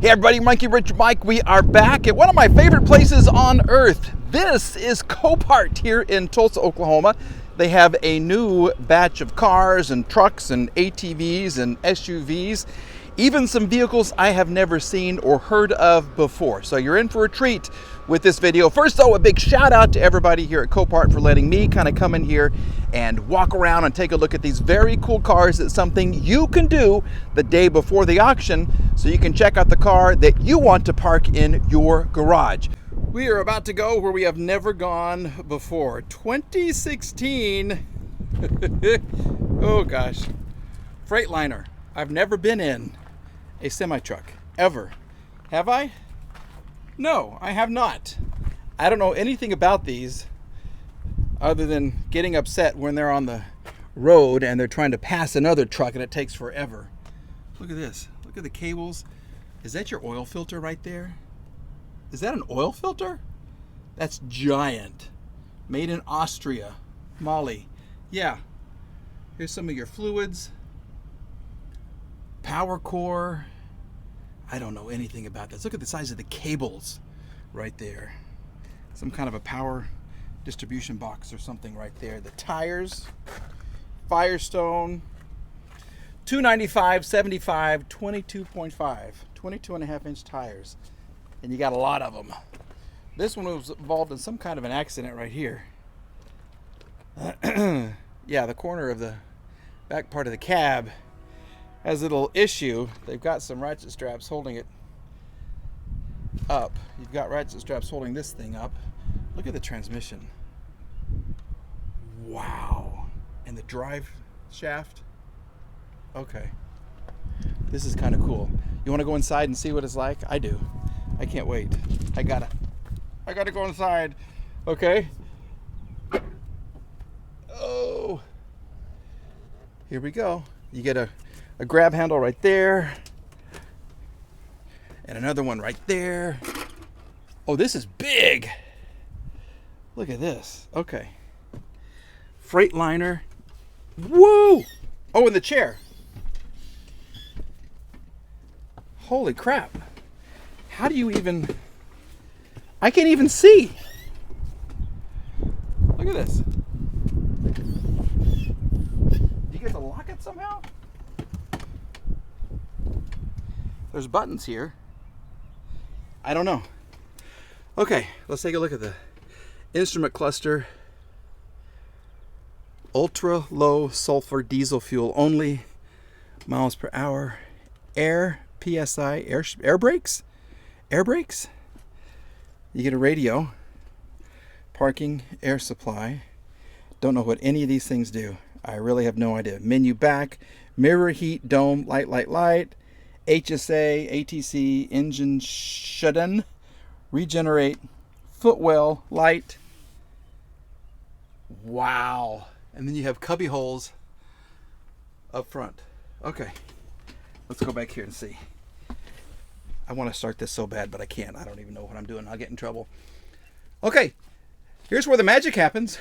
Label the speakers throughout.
Speaker 1: Hey everybody, Monkey Rich Mike. We are back at one of my favorite places on earth. This is Copart here in Tulsa, Oklahoma. They have a new batch of cars and trucks and ATVs and SUVs, even some vehicles I have never seen or heard of before. So you're in for a treat with this video. First though, a big shout out to everybody here at Copart for letting me kind of come in here and walk around and take a look at these very cool cars. It's something you can do the day before the auction so you can check out the car that you want to park in your garage. We are about to go where we have never gone before. 2016, oh gosh, Freightliner. I've never been in a semi-truck, ever. Have I? No, I have not. I don't know anything about these other than getting upset when they're on the road and they're trying to pass another truck and it takes forever. Look at this. Look at the cables. Is that your oil filter right there? Is that an oil filter? That's giant. Made in Austria. Molly. Yeah. Here's some of your fluids. Power core. I don't know anything about this. Look at the size of the cables right there. Some kind of a power distribution box or something right there. The tires. Firestone. 295, 75, 22.5. 22.5-inch tires. And you got a lot of them. This one was involved in some kind of an accident right here. Yeah, the corner of the back part of the cab has a little issue. They've got some ratchet straps holding it up. You've got ratchet straps holding this thing up. Look at the transmission. Wow. And the drive shaft. Okay. This is kind of cool. You want to go inside and see what it's like? I do. I can't wait. I gotta go inside. Okay. Oh. Here we go. You get a grab handle right there. And another one right there. Oh, this is big. Look at this. Okay. Freightliner. Woo! Oh, and the chair. Holy crap. How do you even... I can't even see. Look at this. You get to lock it somehow? There's buttons here. I don't know. Okay, let's take a look at the instrument cluster. Ultra low sulfur diesel fuel only. Miles per hour. Air, PSI, air brakes? Air brakes? You get a radio. Parking, air supply. Don't know what any of these things do. I really have no idea. Menu back. Mirror, heat, dome, light, HSA, ATC, engine shut-in, regenerate, footwell, light. Wow. And then you have cubby holes up front. Okay. Let's go back here and see. I want to start this so bad, but I can't. I don't even know what I'm doing. I'll get in trouble. Okay. Here's where the magic happens.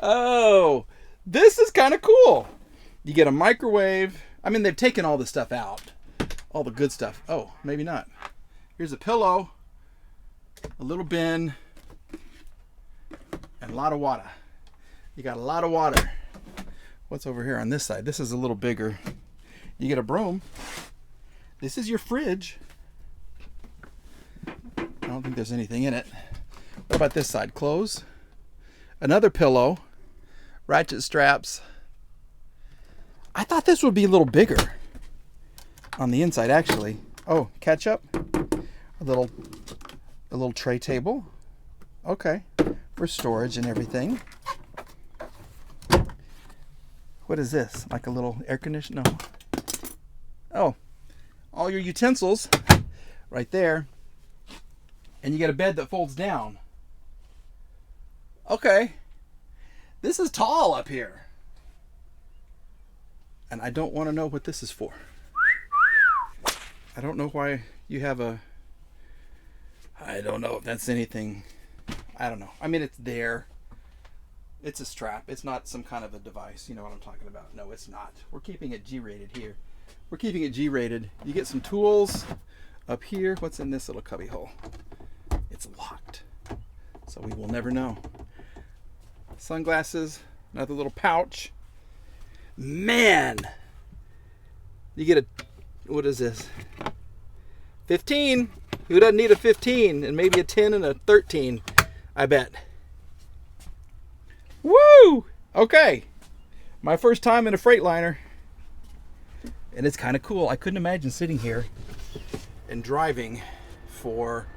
Speaker 1: Oh, this is kind of cool. You get a microwave. I mean, they've taken all the stuff out. All the good stuff. Oh, maybe not. Here's a pillow. A little bin. And a lot of water. You got a lot of water. What's over here on this side? This is a little bigger. You get a broom. This is your fridge. I don't think there's anything in it. What about this side? Clothes. Another pillow. Ratchet straps. I thought this would be a little bigger on the inside, actually. Oh, ketchup. A little tray table. Okay, for storage and everything. What is this? Like a little air conditioner? No. Oh, all your utensils right there. And you get a bed that folds down. Okay. This is tall up here. And I don't want to know what this is for. I don't know why you have a... I don't know if that's anything. I don't know. I mean, it's there. It's a strap. It's not some kind of a device. You know what I'm talking about. No, it's not. We're keeping it G-rated here. We're keeping it G-rated. You get some tools up here. What's in this little cubby hole? It's locked, so we will never know. Sunglasses, another little pouch. Man, you get a, what is this? 15. Who doesn't need a 15? And maybe a 10 and a 13, I bet. Woo! Okay, my first time in a Freightliner. And it's kind of cool. I couldn't imagine sitting here and driving for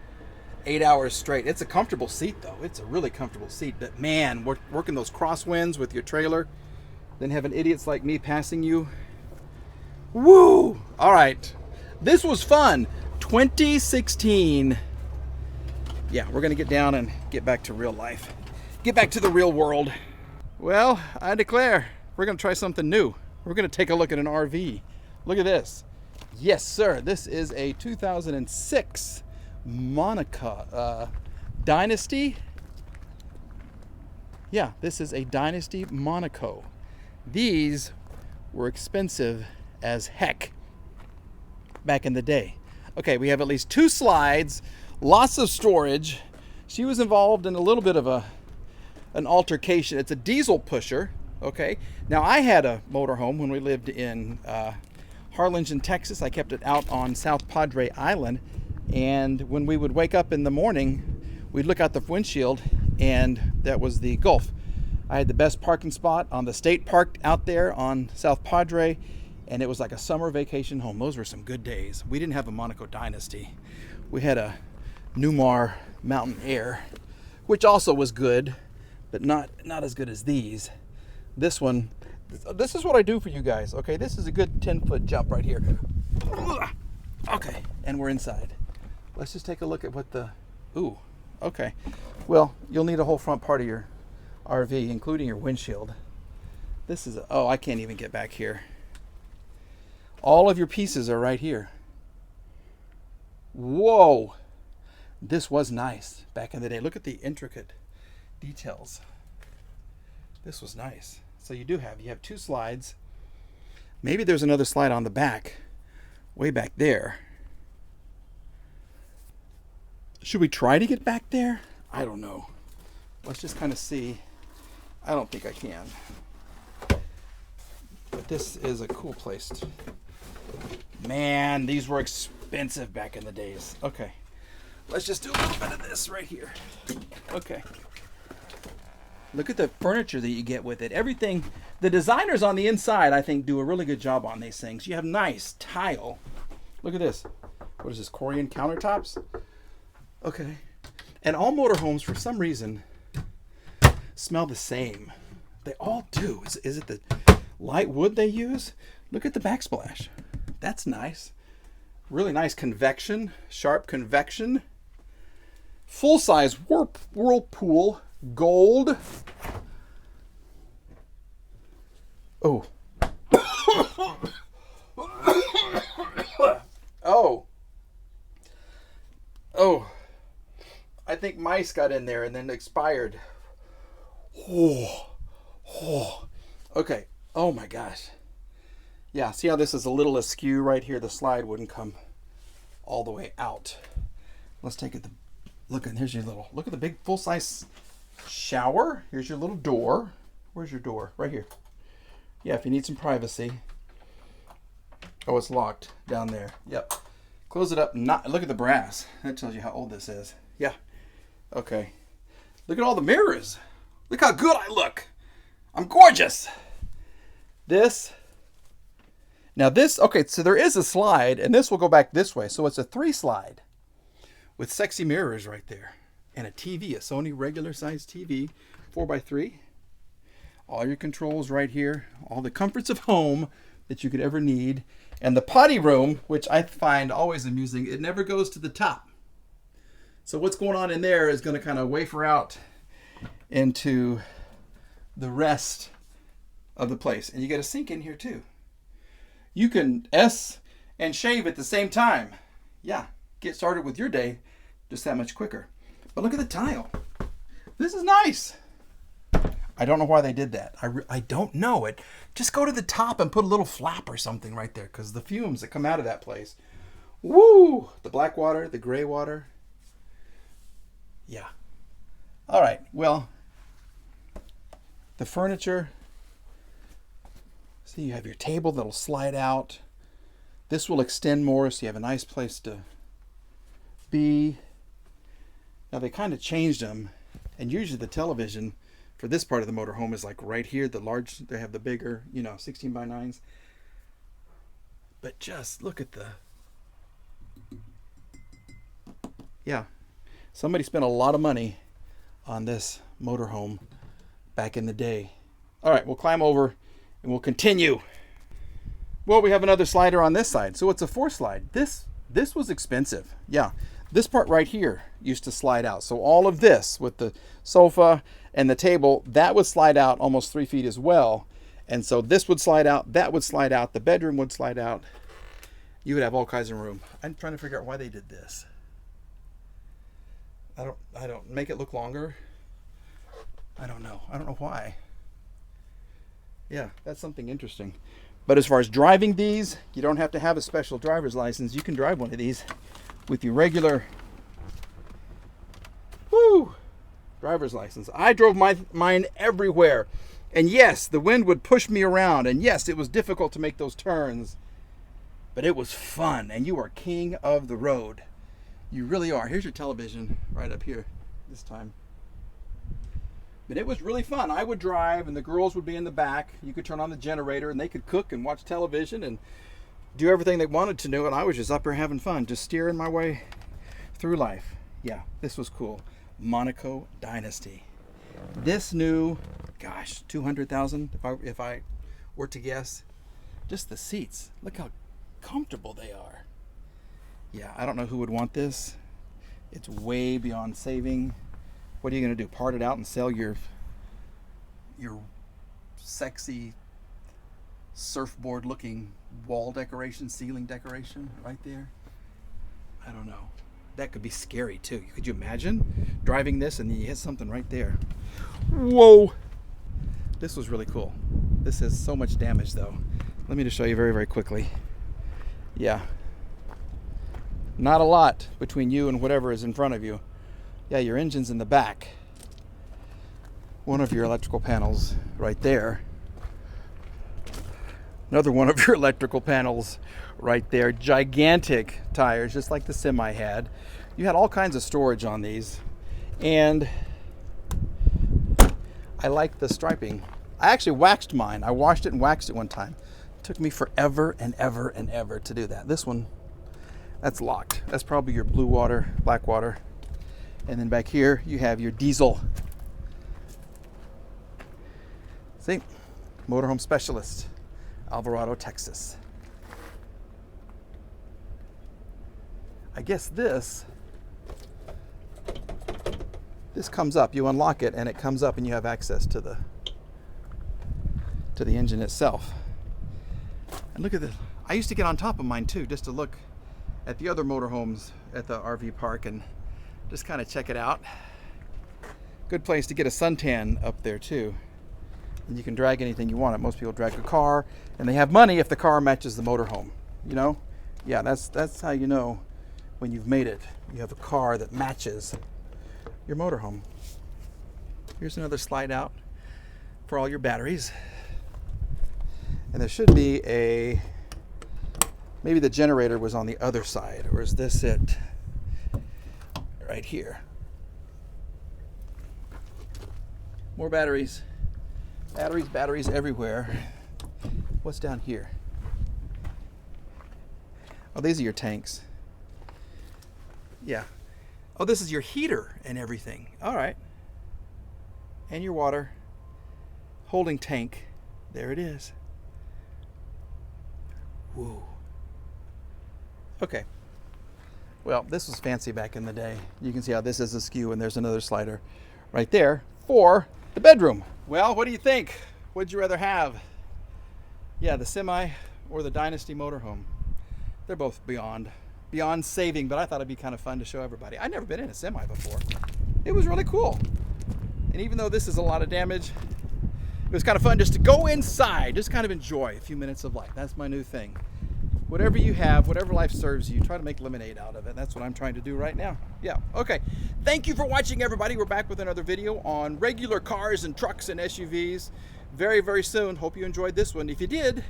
Speaker 1: 8 hours straight. It's a comfortable seat, though. It's a really comfortable seat. But man, working those crosswinds with your trailer, then having idiots like me passing you. Woo! All right. This was fun. 2016. Yeah, we're going to get down and get back to real life. Get back to the real world. Well, I declare, we're going to try something new. We're going to take a look at an RV. Look at this. Yes, sir. This is a 2006 Monaco Dynasty. Yeah, this is a Dynasty Monaco. These were expensive as heck back in the day. Okay, we have at least 2 slides, lots of storage. She was involved in a little bit of an altercation. It's a diesel pusher. Okay, now I had a motorhome when we lived in Harlingen, Texas. I kept it out on South Padre Island, and when we would wake up in the morning, we'd look out the windshield, and that was the Gulf. I had the best parking spot on the state park out there on South Padre, and it was like a summer vacation home. Those were some good days. We didn't have a Monaco Dynasty. We had a Newmar Mountain Air, which also was good, but not as good as these. This one, this is what I do for you guys, okay? This is a good 10-foot jump right here. Okay, and we're inside. Let's just take a look at what the, ooh, okay. Well, you'll need a whole front part of your RV, including your windshield. This is, oh, I can't even get back here. All of your pieces are right here. Whoa. This was nice back in the day. Look at the intricate details. This was nice. So you have 2 slides. Maybe there's another slide on the back, way back there. Should we try to get back there? I don't know. Let's just kind of see. I don't think I can. But this is a cool place. Man, these were expensive back in the days. Okay. Let's just do a little bit of this right here. Okay. Look at the furniture that you get with it. Everything, the designers on the inside, I think, do a really good job on these things. You have nice tile. Look at this. What is this, Korean countertops? Okay. And all motorhomes, for some reason, smell the same. They all do. Is it the light wood they use? Look at the backsplash. That's nice. Really nice convection, sharp convection. Full-size whirlpool, gold. Oh. Oh. Oh. I think mice got in there and then expired. Oh. Oh. Okay. Oh my gosh. Yeah, see how this is a little askew right here? The slide wouldn't come all the way out. Let's take it. Look, and here's your little, look at the big full-size shower. Here's your little door. Where's your door? Right here. Yeah, if you need some privacy. Oh, it's locked down there. Yep. Close it up. Look at the brass. That tells you how old this is. Yeah. Okay. Look at all the mirrors. Look how good I look. I'm gorgeous. Now this, okay, so there is a slide, and this will go back this way. So it's a 3-slide with sexy mirrors right there. And a TV, a Sony regular size TV, 4x3. All your controls right here. All the comforts of home that you could ever need. And the potty room, which I find always amusing, it never goes to the top. So what's going on in there is going to kind of wafer out into the rest of the place. And you get a sink in here too. You can and shave at the same time. Yeah, get started with your day just that much quicker. But look at the tile. This is nice. I don't know why they did that. I don't know it. Just go to the top and put a little flap or something right there, because the fumes that come out of that place. Woo! The black water, the gray water. Yeah. All right. Well, the furniture. See, you have your table that'll slide out. This will extend more, so you have a nice place to be. Now, they kind of changed them, and usually the television for this part of the motorhome is like right here. The large, they have the bigger, 16 by 9s. But just look at the... Yeah, somebody spent a lot of money on this motorhome back in the day. All right, we'll climb over and we'll continue. Well, we have another slider on this side. So it's a 4-slide. This was expensive. Yeah, this part right here used to slide out. So all of this with the sofa and the table, that would slide out almost 3 feet as well. And so this would slide out, that would slide out, the bedroom would slide out. You would have all kinds of room. I'm trying to figure out why they did this. I don't make it look longer. I don't know why. Yeah, that's something interesting. But as far as driving these, you don't have to have a special driver's license. You can drive one of these with your regular driver's license. I drove mine everywhere. And yes, the wind would push me around. And yes, it was difficult to make those turns. But it was fun. And you are king of the road. You really are. Here's your television right up here this time. But it was really fun. I would drive and the girls would be in the back. You could turn on the generator and they could cook and watch television and do everything they wanted to do. And I was just up here having fun, just steering my way through life. Yeah, this was cool. Monaco Dynasty. This new, gosh, 200,000 if I were to guess. Just the seats. Look how comfortable they are. Yeah, I don't know who would want this. It's way beyond saving. What are you going to do? Part it out and sell your sexy surfboard looking wall decoration, ceiling decoration right there? I don't know. That could be scary too. Could you imagine driving this and you hit something right there? Whoa! This was really cool. This has so much damage though. Let me just show you very, very quickly. Yeah. Not a lot between you and whatever is in front of you. Yeah, your engine's in the back. One of your electrical panels right there. Another one of your electrical panels right there. Gigantic tires, just like the Semi had. You had all kinds of storage on these. And I like the striping. I actually waxed mine. I washed it and waxed it one time. It took me forever and ever and ever to do that. This one, that's locked. That's probably your blue water, black water. And then back here, you have your diesel. See? Motorhome Specialist, Alvarado, Texas. I guess this comes up. You unlock it and it comes up and you have access to the engine itself. And look at this. I used to get on top of mine too, just to look at the other motorhomes at the RV park and just kind of check it out. Good place to get a suntan up there too. And you can drag anything you want. Most people drag a car, and they have money if the car matches the motorhome. You know? Yeah, that's how you know when you've made it. You have a car that matches your motorhome. Here's another slide out for all your batteries. And there should be maybe the generator was on the other side, or is this it? Right here. More batteries. Batteries everywhere. What's down here? Oh, these are your tanks. Yeah. Oh, this is your heater and everything. All right. And your water. Holding tank. There it is. Whoa. Okay. Well, this was fancy back in the day. You can see how this is askew, and there's another slider right there for the bedroom. Well, what do you think? What'd you rather have? Yeah, the Semi or the Dynasty motorhome? They're both beyond saving, but I thought it'd be kind of fun to show everybody. I'd never been in a Semi before. It was really cool. And even though this is a lot of damage, It was kind of fun just to go inside, just kind of enjoy a few minutes of life. That's my new thing. Whatever you have, whatever life serves you, try to make lemonade out of it. That's what I'm trying to do right now. Yeah, okay. Thank you for watching, everybody. We're back with another video on regular cars and trucks and SUVs very, very soon. Hope you enjoyed this one. If you did,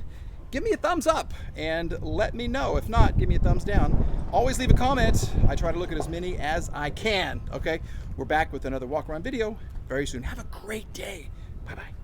Speaker 1: give me a thumbs up and let me know. If not, give me a thumbs down. Always leave a comment. I try to look at as many as I can, okay? We're back with another walk around video very soon. Have a great day. Bye-bye.